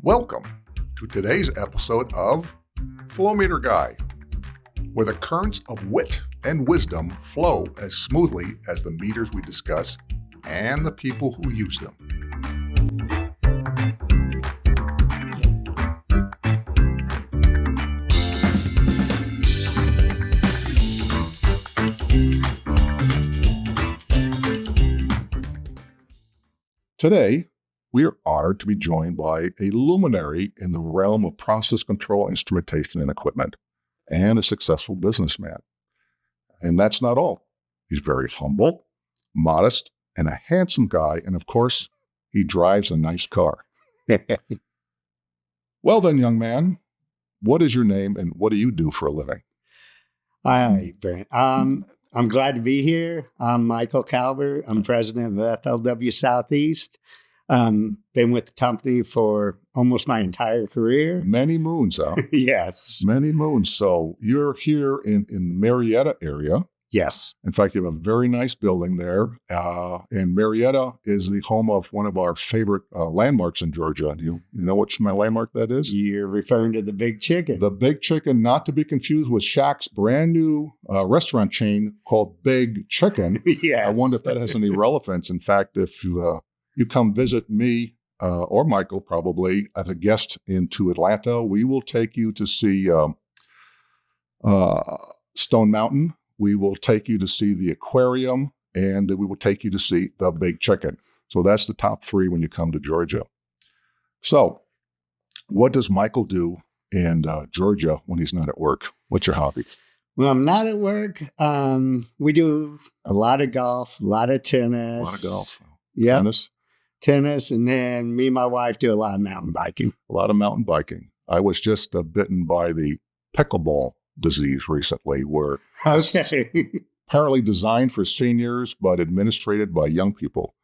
Welcome to today's episode of Flowmeter Guy, where the currents of wit and wisdom flow as smoothly as the meters we discuss and the people who use them. Today, we are honored to be joined by a luminary in the realm of process control, instrumentation, and equipment, and a successful businessman. And that's not all. He's very humble, modest, and a handsome guy. And of course, he drives a nice car. Well then, young man, what is your name and what do you do for a living? Hi, Brent. I'm glad to be here. I'm Michael Calbert. I'm president of FLW Southeast. Been with the company for almost my entire career. Many moons, huh? Yes. Many moons. So you're here in the Marietta area. Yes. In fact, you have a very nice building there. And Marietta is the home of one of our favorite landmarks in Georgia. Do you know which my landmark that is? You're referring to the Big Chicken. The Big Chicken, not to be confused with Shaq's brand new restaurant chain called Big Chicken. Yes. I wonder if that has any relevance. In fact, if you come visit me or Michael probably as a guest into Atlanta, we will take you to see Stone Mountain. We will take you to see the aquarium, and we will take you to see the Big Chicken. So that's the top three when you come to Georgia. So what does Michael do in Georgia when he's not at work? What's your hobby? Well, I'm not at work. We do a lot of golf, a lot of tennis. A lot of golf. Yeah. Tennis. And then me and my wife do a lot of mountain biking. A lot of mountain biking. I was just bitten by the pickleball disease recently, where apparently designed for seniors, but administrated by young people.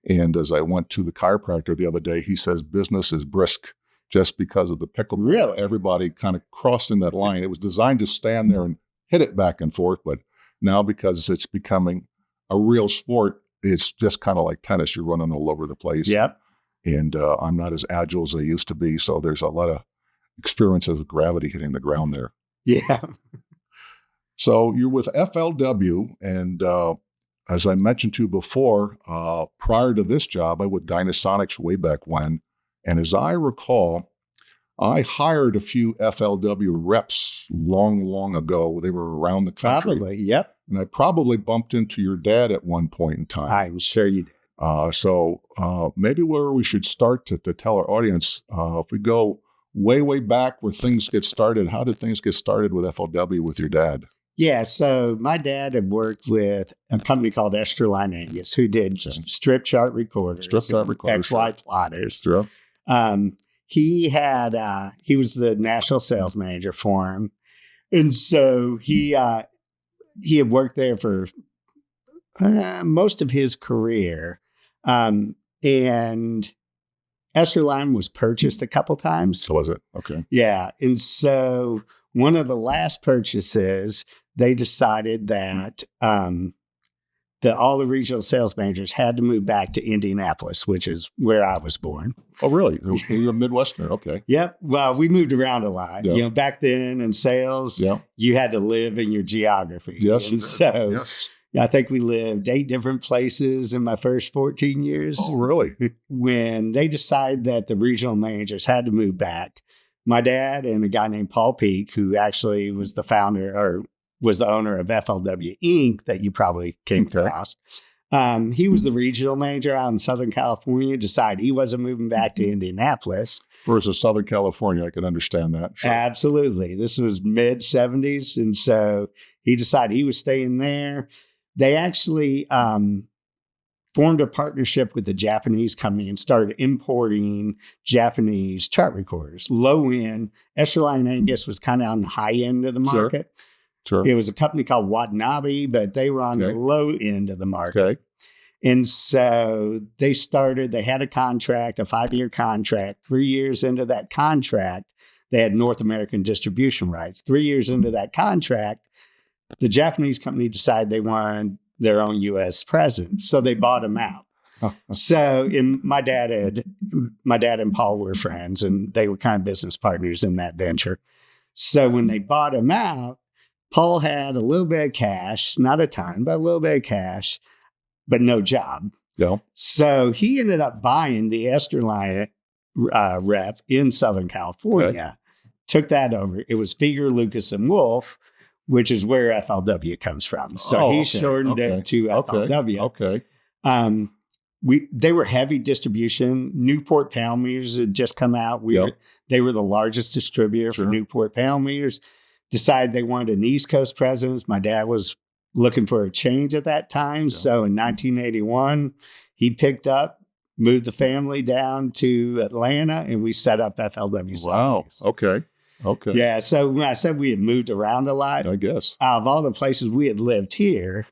And as I went to the chiropractor the other day, he says business is brisk just because of the pickleball. Really? Everybody kind of crossing that line. It was designed to stand there and hit it back and forth, but now because it's becoming a real sport, it's just kind of like tennis. You're running all over the place. Yep. And I'm not as agile as I used to be, so there's a lot of experiences with gravity hitting the ground there. Yeah. So you're with FLW, and as I mentioned to you before, prior to this job, I was with Dynasonics way back when. And as I recall, I hired a few FLW reps long ago. They were around the country. Probably, yep. And I probably bumped into your dad at one point in time. I'm sure you did. So maybe where we should start to tell our audience, if we go way back where things get started, how did things get started with FLW with your dad? Yeah, so my dad had worked with a company called Esterline Angus, who did strip chart recorders, XY plotters. Sure. He was the national sales manager for him, and so he had worked there for most of his career, and Esterline was purchased a couple times. So was it? Okay. Yeah, and so one of the last purchases, they decided that all the regional sales managers had to move back to Indianapolis, which is where I was born. Oh, really? You're a Midwesterner. Okay. Yep. Well, we moved around a lot. Yep. You know, back then in sales, you had to live in your geography. Yes. And so yes. I think we lived 8 different places in my first 14 years. Oh, really? When they decided that the regional managers had to move back, my dad and a guy named Paul Peak, who actually was the founder or was the owner of FLW Inc. that you probably came across. He was the regional manager out in Southern California, decided he wasn't moving back to Indianapolis. Versus Southern California, I can understand that. Sure. Absolutely. This was mid-70s, and so he decided he was staying there. They actually formed a partnership with the Japanese company and started importing Japanese chart recorders. Low end. Esterline Angus was kind of on the high end of the market. Sure. It was a company called Watanabe, but they were on the low end of the market. Okay. And so they had a contract, a 5-year contract. 3 years into that contract, they had North American distribution rights. 3 years into that contract, the Japanese company decided they wanted their own U.S. presence. So they bought them out. So, my dad and Paul were friends, and they were kind of business partners in that venture. So when they bought him out, Paul had a little bit of cash, not a ton, but a little bit of cash, but no job. Yeah. So he ended up buying the Esterline rep in Southern California, took that over. It was Figure, Lucas, and Wolf, which is where FLW comes from. So he shortened it to FLW. Okay. They were heavy distribution. Newport panel meters had just come out. They were the largest distributor for Newport panel meters. Decided they wanted an East Coast presence. My dad was looking for a change at that time. Yeah. So in 1981, he picked up, moved the family down to Atlanta, and we set up FLW. Wow. Okay. Yeah. So when I said we had moved around a lot, I guess out of all the places we had lived here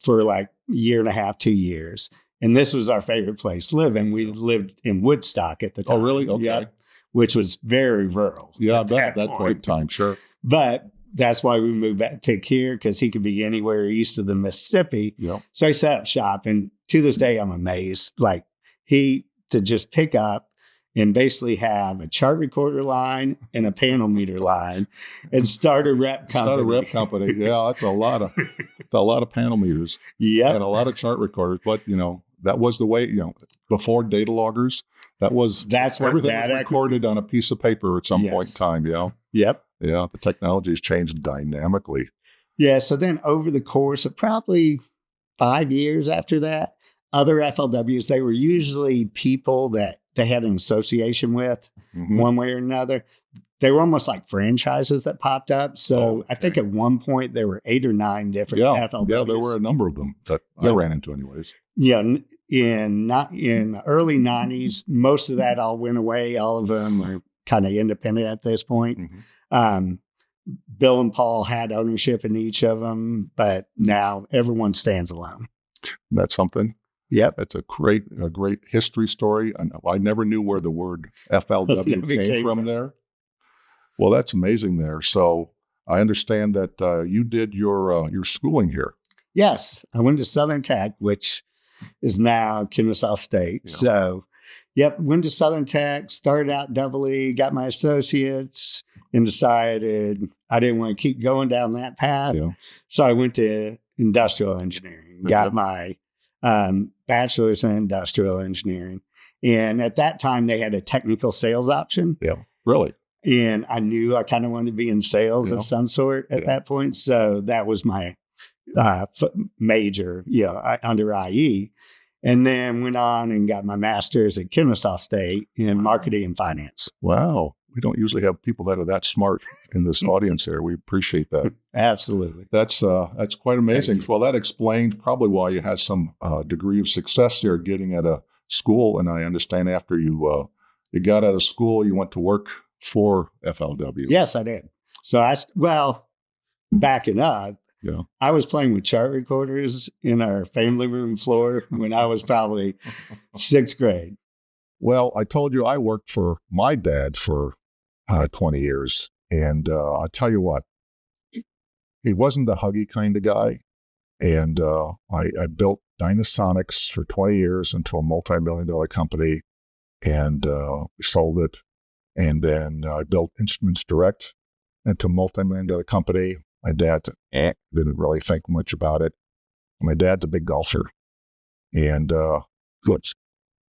for like a year and a half, 2 years. And this was our favorite place to live. And we lived in Woodstock at the time. Oh, really? Okay. Yeah, which was very rural. Yeah, at that point in time, sure. But that's why we moved back to here, because he could be anywhere east of the Mississippi. Yeah. So he set up shop. And to this day, I'm amazed. Like, to just pick up and basically have a chart recorder line and a panel meter line and start a rep company. Yeah, that's a lot of panel meters. Yeah. And a lot of chart recorders. But, that was the way, before data loggers, that's everything was recorded on a piece of paper at some point in time. Yeah. Yep. Yeah. The technology has changed dynamically. Yeah. So then over the course of probably 5 years after that, other FLWs, they were usually people that they had an association with one way or another. They were almost like franchises that popped up. So I think at one point there were 8 or 9 different FLWs. Yeah, there were a number of them that I ran into anyways. Yeah, in the early 90s, most of that all went away. All of them are kind of independent at this point. Bill and Paul had ownership in each of them, but now everyone stands alone. That's something. Yep. It's a great history story. I never knew where the word FLW came from there. Well, that's amazing there. So I understand that you did your schooling here. Yes. I went to Southern Tech, which is now Kennesaw State. Yeah. So, went to Southern Tech, started out double E, got my associates, and decided I didn't want to keep going down that path. Yeah. So I went to industrial engineering, got my bachelor's in industrial engineering. And at that time, they had a technical sales option. Yeah, really? And I knew I kind of wanted to be in sales of some sort at that point. So that was my major, under IE. And then went on and got my master's at Kennesaw State in marketing and finance. Wow. We don't usually have people that are that smart in this audience here. We appreciate that. Absolutely. That's quite amazing. Well, that explains probably why you had some degree of success there getting at a school. And I understand after you got out of school, you went to work for FLW. Yes, I did. So backing up, I was playing with chart recorders in our family room floor when I was probably 6th grade. Well, I told you I worked for my dad for 20 years. And I'll tell you what, he wasn't the huggy kind of guy. And I built Dynasonics for 20 years into a multi-million-dollar company. And we sold it. And then I built Instruments Direct into a multi-million-dollar company. My dad didn't really think much about it. My dad's a big golfer. And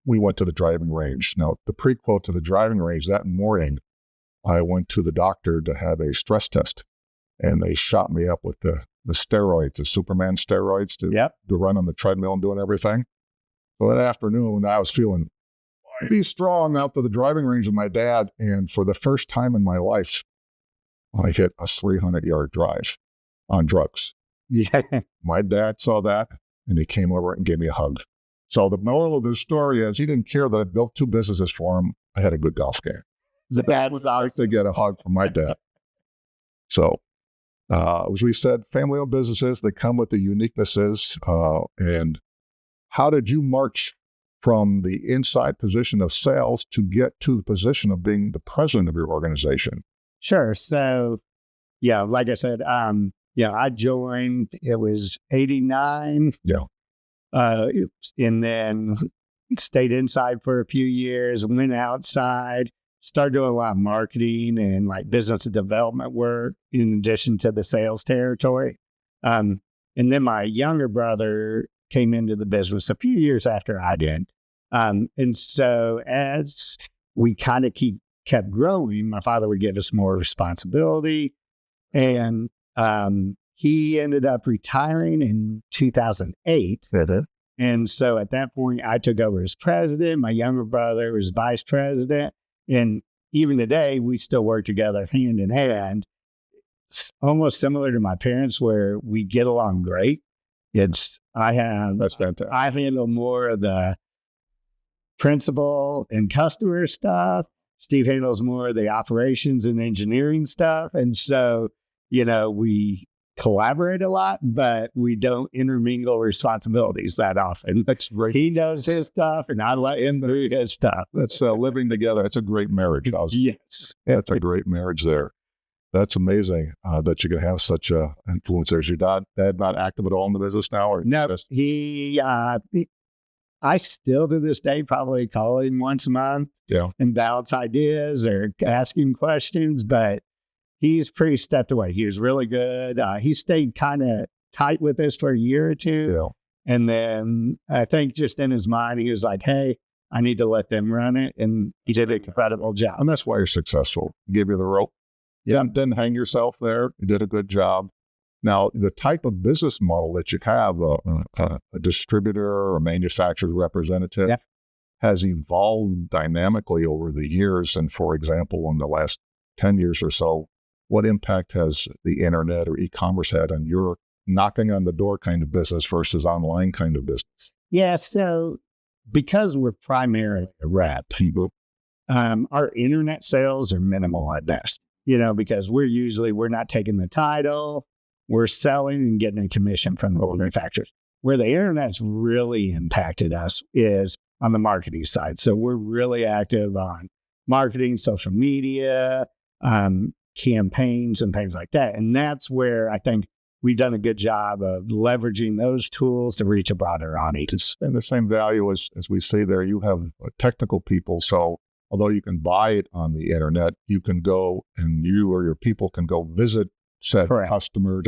we went to the driving range. Now, the prequel to the driving range, that morning, I went to the doctor to have a stress test. And they shot me up with the steroids, the Superman steroids to run on the treadmill and doing everything. So that afternoon, I was feeling be strong out to the driving range with my dad. And for the first time in my life, I hit a 300-yard drive on drugs. Yeah. My dad saw that, and he came over and gave me a hug. So the moral of the story is he didn't care that I built 2 businesses for him. I had a good golf game. The dad was like to get a hug from my dad. So, as we said, family-owned businesses, they come with the uniquenesses. And how did you march from the inside position of sales to get to the position of being the president of your organization? Sure. So, like I said, I joined, it was 89. Yeah. And then stayed inside for a few years, went outside, started doing a lot of marketing and like business development work in addition to the sales territory. And then my younger brother came into the business a few years after I did. And so as we kind of kept growing, my father would give us more responsibility. And he ended up retiring in 2008. And so at that point, I took over as president. My younger brother was vice president. And even today, we still work together hand in hand. It's almost similar to my parents where we get along great. That's fantastic. I handle more of the principal and customer stuff. Steve handles more of the operations and engineering stuff. And so, we collaborate a lot, but we don't intermingle responsibilities that often. That's great. He knows his stuff and I let him do his stuff. That's living together. That's a great marriage. Yes. That's a great marriage there. That's amazing that you can have such a influence. There's your dad not active at all in the business now? Or no, I still to this day probably call him once a month and bounce ideas or ask him questions, but he's pretty stepped away. He was really good. He stayed kind of tight with us for a year or two. Yeah. And then I think just in his mind, he was like, hey, I need to let them run it. And he did an incredible job. And that's why you're successful. Give you the rope. Yeah. Didn't hang yourself there. You did a good job. Now, the type of business model that you have, a distributor or manufacturer's representative, has evolved dynamically over the years. And for example, in the last 10 years or so, what impact has the internet or e-commerce had on your knocking on the door kind of business versus online kind of business? Yeah, so because we're primarily a rep, our internet sales are minimal at best, because we're not taking the title, we're selling and getting a commission from the manufacturers. Where the internet's really impacted us is on the marketing side. So we're really active on marketing, social media, campaigns and things like that. And that's where I think we've done a good job of leveraging those tools to reach a broader audience. And the same value as we see there, you have technical people. So although you can buy it on the internet, you can go and you or your people can go visit said customer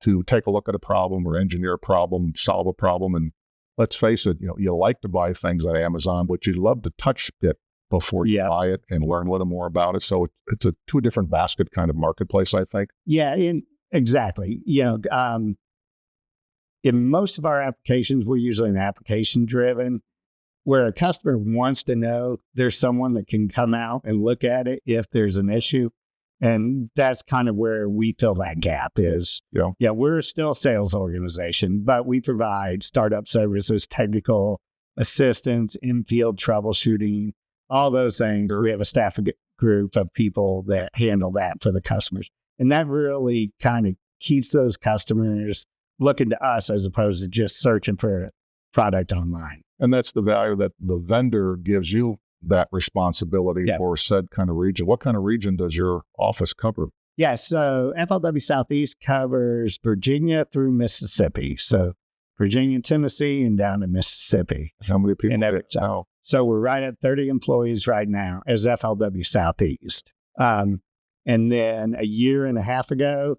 to take a look at a problem or engineer a problem, solve a problem. And let's face it, you like to buy things on Amazon, but you love to touch it before you buy it and learn a little more about it. So it's a two different basket kind of marketplace, I think. Yeah, exactly. In most of our applications, we're usually an application driven, where a customer wants to know there's someone that can come out and look at it if there's an issue. And that's kind of where we fill that gap is. Yeah, we're still a sales organization, but we provide startup services, technical assistance, in-field troubleshooting, all those things. We have a staff group of people that handle that for the customers. And that really kind of keeps those customers looking to us as opposed to just searching for a product online. And that's the value that the vendor gives you, that responsibility for said kind of region. What kind of region does your office cover? Yeah, so FLW Southeast covers Virginia through Mississippi. So Virginia, Tennessee, and down to Mississippi. How many people now? So we're right at 30 employees right now as FLW Southeast. And then a year and a half ago,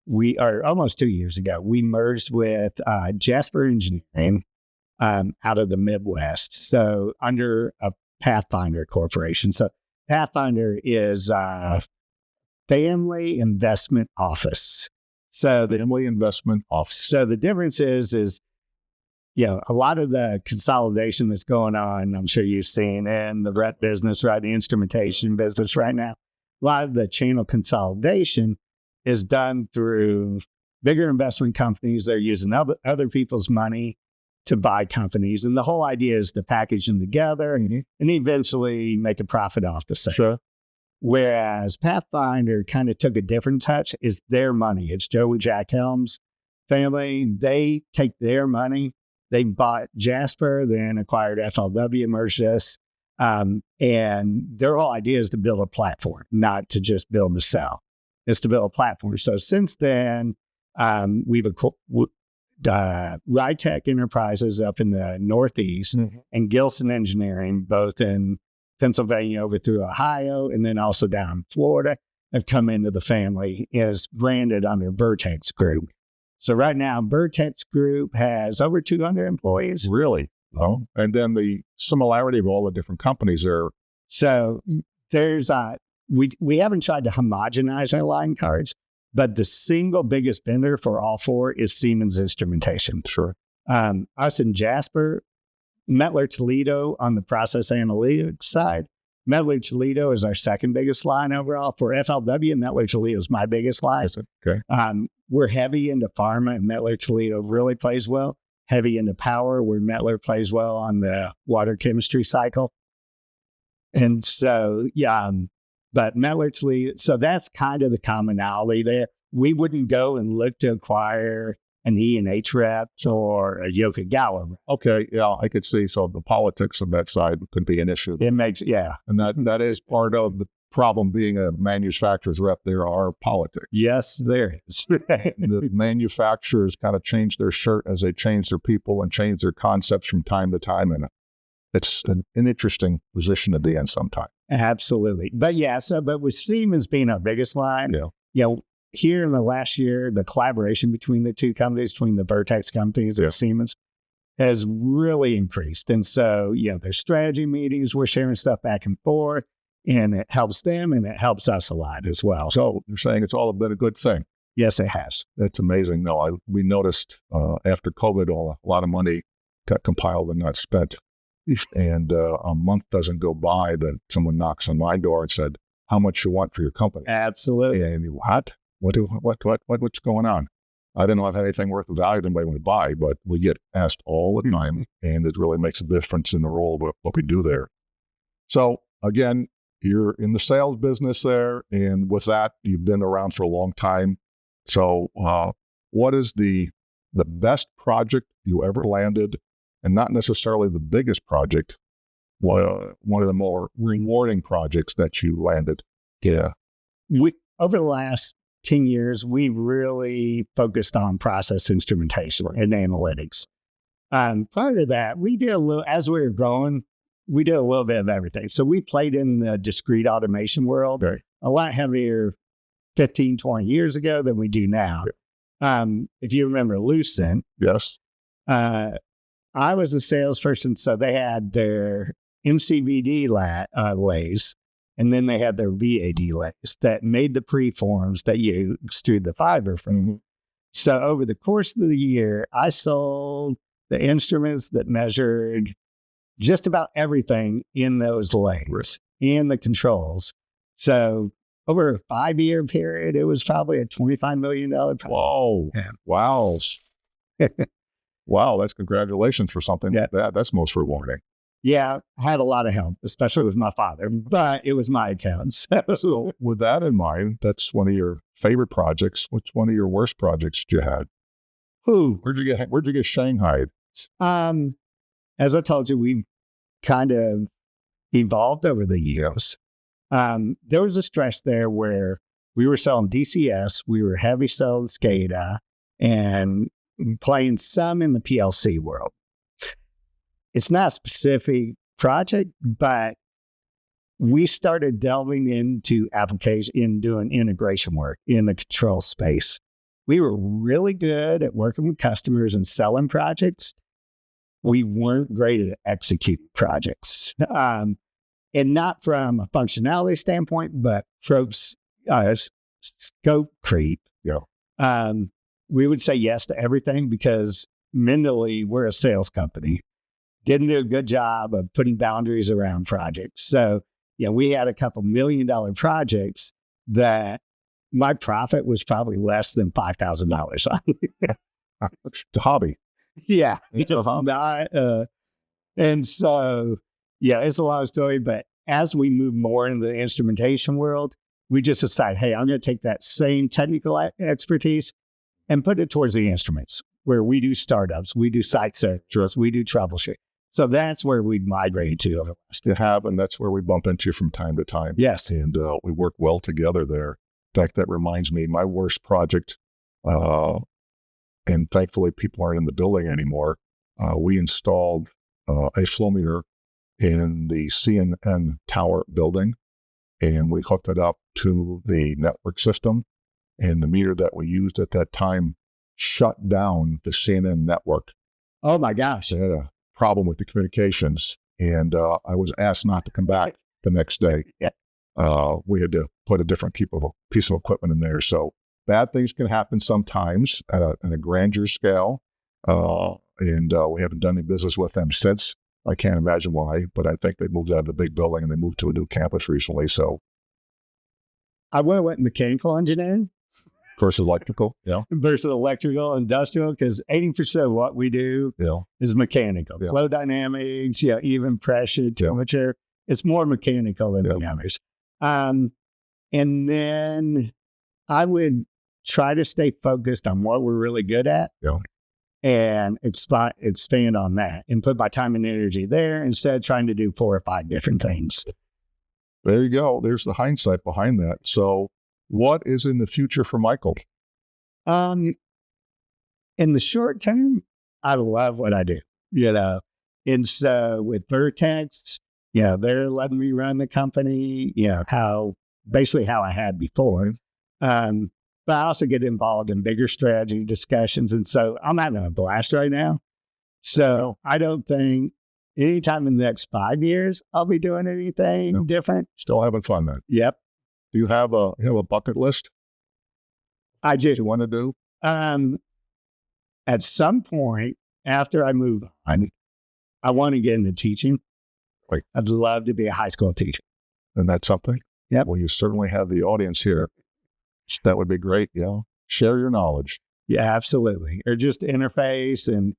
almost 2 years ago, we merged with Jasper Engineering out of the Midwest. So under a Pathfinder Corporation. So Pathfinder is a family investment office. So the difference is a lot of the consolidation that's going on, I'm sure you've seen in the rep business, right, the instrumentation business right now, a lot of the channel consolidation is done through bigger investment companies. They're using other people's money to buy companies. And the whole idea is to package them together and eventually make a profit off the sale. Sure. Whereas Pathfinder kind of took a different touch. It's their money. It's Joe and Jack Helms family. They take their money. They bought Jasper, then acquired FLW, merged us. And their whole idea is to build a platform, not to just build and sell. It's to build a platform. So since then, Rytech Enterprises up in the Northeast and Gilson Engineering, both in Pennsylvania over through Ohio, and then also down in Florida, have come into the family, is branded under Vertex Group. So right now, Vertex Group has over 200 employees. Really? Oh, and then the similarity of all the different companies there. So there's we haven't tried to homogenize our line cards, but the single biggest vendor for all four is Siemens Instrumentation. Sure. Us and Jasper, Mettler Toledo on the process analytics side. Mettler Toledo is our second biggest line overall. For FLW, Mettler Toledo is my biggest line. Is it? Okay. We're heavy into pharma, and Mettler Toledo really plays well. Heavy into power, where Mettler plays well on the water chemistry cycle. And so, but Mettler Toledo, so that's kind of the commonality there. We wouldn't go and look to acquire an E&H rep or a Yokogawa rep. Okay, yeah, I could see. So the politics of that side could be an issue. It makes, And that is part of the problem being a manufacturer's rep. There are politics. Yes, there is. The manufacturers kind of change their shirt as they change their people and change their concepts from time to time. And it's an interesting position to be in sometimes. Absolutely. But but with Siemens being our biggest line, here in the last year, the collaboration between the two companies, between the Vertex companies and Siemens, has really increased. And so, there's strategy meetings, we're sharing stuff back and forth, and it helps them and it helps us a lot as well. So you're saying it's all been a good thing? Yes, it has. That's amazing. No, we noticed after COVID, a lot of money got compiled and not spent. And a month doesn't go by that someone knocks on my door and said, "How much you want for your company?" Absolutely. And what? What's going on? I don't know if I have anything worth of value that anybody want to buy, but we get asked all the time, and it really makes a difference in the role of what we do there. So again, you're in the sales business there, and with that, you've been around for a long time. So what is the best project you ever landed, and not necessarily the biggest project, one of the more rewarding projects that you landed? Yeah. Over the last 10 years, we really focused on process instrumentation and analytics. Part of that, we did a little, as we were growing, we did a little bit of everything. So we played in the discrete automation world a lot heavier 15, 20 years ago than we do now. If you remember Lucent. Yes. I was a salesperson, so they had their MCVD lathes, and then they had their VAD lathes that made the preforms that you extrude the fiber from. So over the course of the year, I sold the instruments that measured just about everything in those layers and the controls. So over a 5-year period, it was probably a $25 million project. Whoa. Yeah. Wow. Wow, that's congratulations for something like that. That's most rewarding. Yeah, I had a lot of help, especially with my father, but it was my account. So with that in mind, that's one of your favorite projects. What's one of your worst projects that you had? Where'd you get shanghaied? As I told you, we kind of evolved over the years. There was a stretch there where we were selling DCS, we were heavy selling SCADA, and playing some in the PLC world. It's not a specific project, but we started delving into application in doing integration work in the control space. We were really good at working with customers and selling projects. We weren't great at executing projects. And not from a functionality standpoint, but from scope creep. Yeah. We would say yes to everything because mentally we're a sales company. Didn't do a good job of putting boundaries around projects. So, we had a couple $1 million projects that my profit was probably less than $5,000 on. It's a hobby. Yeah. It's a hobby. And so, it's a long story. But as we move more into the instrumentation world, we just decided, hey, I'm going to take that same technical expertise and put it towards the instruments where we do startups, we do site searches, we do troubleshooting. So that's where we migrated to. You have, and that's where we bump into from time to time. Yes. And we work well together there. In fact, that reminds me, my worst project, and thankfully people aren't in the building anymore, we installed a flow meter in the CNN tower building, and we hooked it up to the network system. And the meter that we used at that time shut down the CNN network. Oh my gosh. They had a problem with the communications, and I was asked not to come back the next day. Yeah. We had to put a different piece of equipment in there. So bad things can happen sometimes at a grandeur scale, and we haven't done any business with them since. I can't imagine why, but I think they moved out of the big building and they moved to a new campus recently. So I went mechanical engineering versus electrical, yeah, versus electrical industrial, because 80% of what we do yeah, is mechanical. Yeah. Flow dynamics, even pressure, temperature. It's more mechanical than the others. And then I would try to stay focused on what we're really good at, and expand on that and put my time and energy there instead of trying to do 4 or 5 different things. There you go. There's the hindsight behind that. So what is in the future for Michael? In the short term, I love what I do, and so with Vertex, they're letting me run the company, how I had before. But I also get involved in bigger strategy discussions. And so I'm having a blast right now. So I don't think anytime in the next 5 years, I'll be doing anything different. Still having fun then? Yep. Do you have a bucket list? I just you want to do? At some point after I move on, I want to get into teaching. Right. I'd love to be a high school teacher. And that's something? Yep. Well, you certainly have the audience here. That would be great. Share your knowledge. Yeah, absolutely. Or just interface and,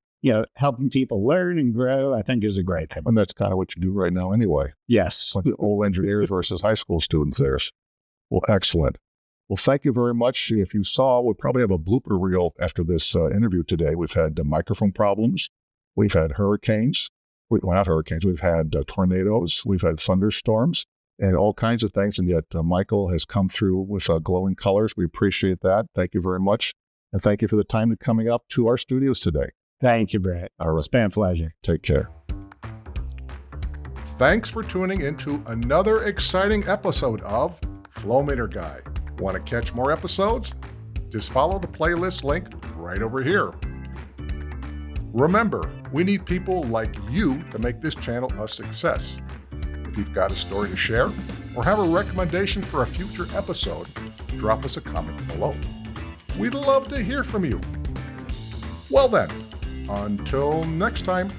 helping people learn and grow, I think is a great thing. And that's kind of what you do right now anyway. Yes. Like old engineers versus high school students there. Well, excellent. Well, thank you very much. If you saw, we'll probably have a blooper reel after this interview today. We've had microphone problems. We've had hurricanes. Well, not hurricanes. We've had tornadoes. We've had thunderstorms and all kinds of things. And yet Michael has come through with glowing colors. We appreciate that. Thank you very much. And thank you for the time coming up to our studios today. Thank you, Brett. All right. It's been a pleasure. Take care. Thanks for tuning into another exciting episode of Flow Meter Guy. Want to catch more episodes? Just follow the playlist link right over here. Remember, we need people like you to make this channel a success. If you've got a story to share or have a recommendation for a future episode, drop us a comment below. We'd love to hear from you. Well then, until next time.